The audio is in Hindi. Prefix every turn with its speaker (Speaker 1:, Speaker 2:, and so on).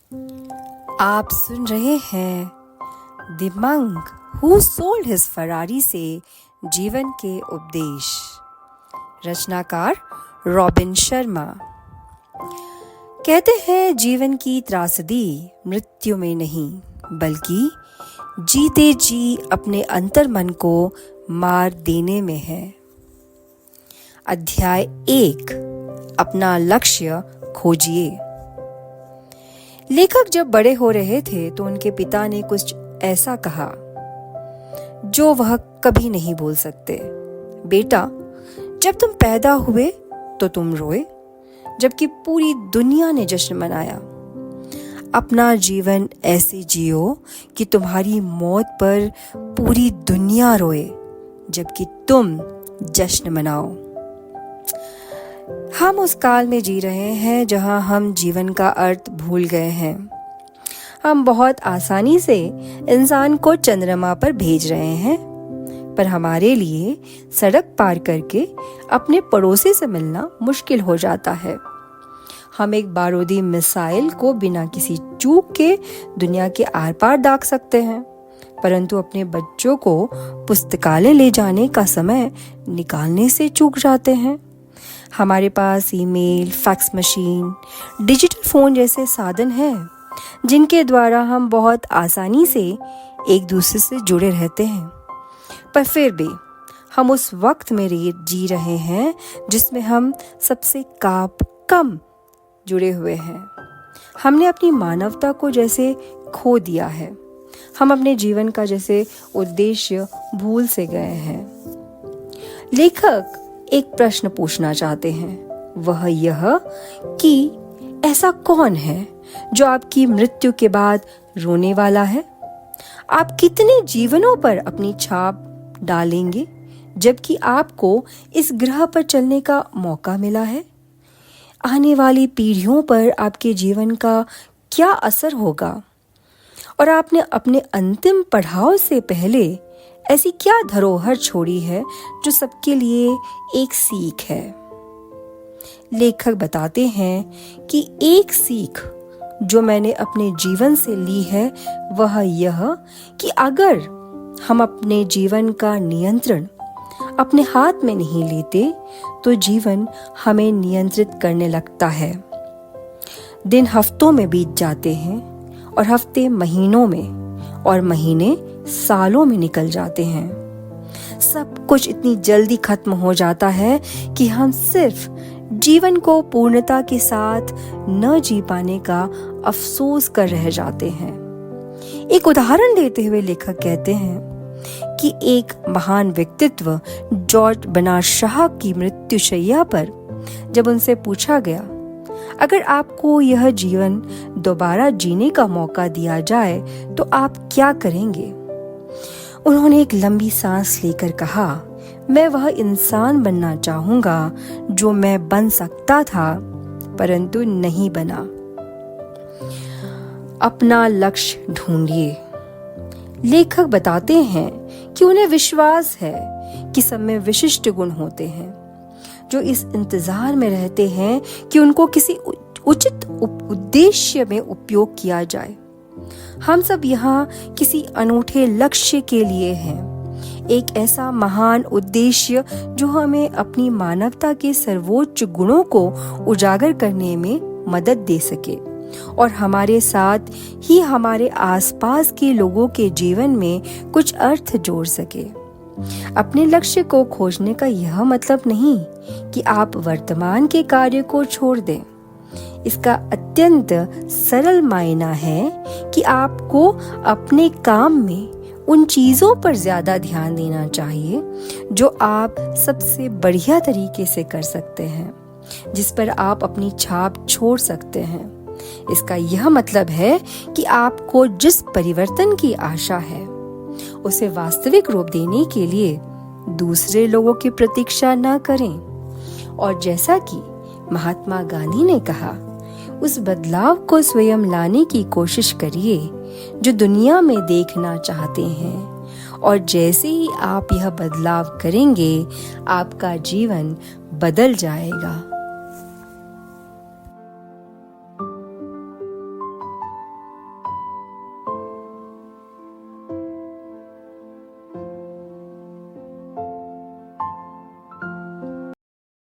Speaker 1: आप सुन रहे हैं the monk who sold his Ferrari से जीवन के उपदेश। रचनाकार रॉबिन शर्मा। कहते हैं जीवन की त्रासदी मृत्यु में नहीं बल्कि जीते जी अपने अंतर मन को मार देने में है। अध्याय 1, अपना लक्ष्य खोजिए। लेखक जब बड़े हो रहे थे तो उनके पिता ने कुछ ऐसा कहा जो वह कभी नहीं बोल सकते। बेटा, जब तुम पैदा हुए तो तुम रोए, जबकि पूरी दुनिया ने जश्न मनाया। अपना जीवन ऐसे जियो कि तुम्हारी मौत पर पूरी दुनिया रोए, जबकि तुम जश्न मनाओ। हम उस काल में जी रहे हैं जहां हम जीवन का अर्थ भूल गए हैं। हम बहुत आसानी से इंसान को चंद्रमा पर भेज रहे हैं, पर हमारे लिए सड़क पार करके अपने पड़ोसी से मिलना मुश्किल हो जाता है। हम एक बारूदी मिसाइल को बिना किसी चूक के दुनिया के आर पार दाग सकते हैं, परंतु अपने बच्चों को पुस्तकालय ले जाने का समय निकालने से चूक जाते हैं। हमारे पास email, fax machine, digital phone जैसे साधन हैं जिनके द्वारा हम बहुत आसानी से एक दूसरे से जुड़े रहते हैं, पर फिर भी हम उस वक्त में जी रहे हैं जिसमें हम सबसे कम जुड़े हुए हैं। हमने अपनी मानवता को जैसे खो दिया है। हम अपने जीवन का जैसे उद्देश्य भूल से गए हैं। लेखक एक प्रश्न पूछना चाहते हैं, वह यह कि ऐसा कौन है जो आपकी मृत्यु के बाद रोने वाला है? आप कितने जीवनों पर अपनी छाप डालेंगे जबकि आपको इस ग्रह पर चलने का मौका मिला है? आने वाली पीढ़ियों पर आपके जीवन का क्या असर होगा? और आपने अपने अंतिम पड़ाव से पहले ऐसी क्या धरोहर छोड़ी है जो सबके लिए एक सीख है? लेखक बताते हैं कि एक सीख जो मैंने अपने जीवन से ली है वह यह कि अगर हम अपने जीवन का नियंत्रण अपने हाथ में नहीं लेते तो जीवन हमें नियंत्रित करने लगता है। दिन हफ्तों में बीत जाते हैं और हफ्ते महीनों में और महीने सालों में निकल जाते हैं। सब कुछ इतनी जल्दी खत्म हो जाता है कि हम सिर्फ जीवन को पूर्णता के साथ न जी पाने का अफसोस कर रह जाते हैं। एक उदाहरण देते हुए लेखक कहते हैं कि एक महान व्यक्तित्व जॉर्ज बर्नार्ड शॉ की मृत्युशैया पर जब उनसे पूछा गया, अगर आपको यह जीवन दोबारा जीने का मौका दिया जाए तो आप क्या करेंगे? उन्होंने एक लंबी सांस लेकर कहा, मैं वह इंसान बनना चाहूंगा जो मैं बन सकता था परंतु नहीं बना। अपना लक्ष्य ढूंढिए। लेखक बताते हैं कि उन्हें विश्वास है कि सब में विशिष्ट गुण होते हैं जो इस इंतजार में रहते हैं कि उनको किसी उचित उद्देश्य में उपयोग किया जाए। हम सब यहाँ किसी अनूठे लक्ष्य के लिए हैं, एक ऐसा महान उद्देश्य जो हमें अपनी मानवता के सर्वोच्च गुणों को उजागर करने में मदद दे सके और हमारे साथ ही हमारे आसपास के लोगों के जीवन में कुछ अर्थ जोड़ सके। अपने लक्ष्य को खोजने का यह मतलब नहीं कि आप वर्तमान के कार्य को छोड़ दें। इसका अत्यंत सरल मायना है कि आपको अपने काम में उन चीजों पर ज्यादा ध्यान देना चाहिए जो आप सबसे बढ़िया तरीके से कर सकते हैं, जिस पर आप अपनी छाप छोड़ सकते हैं। इसका यह मतलब है कि आपको जिस परिवर्तन की आशा है उसे वास्तविक रूप देने के लिए दूसरे लोगों की प्रतीक्षा न करें, और जैसा कि महात्मा गांधी ने कहा, उस बदलाव को स्वयं लाने की कोशिश करिए जो दुनिया में देखना चाहते हैं, और जैसे ही आप यह बदलाव करेंगे आपका जीवन बदल जाएगा।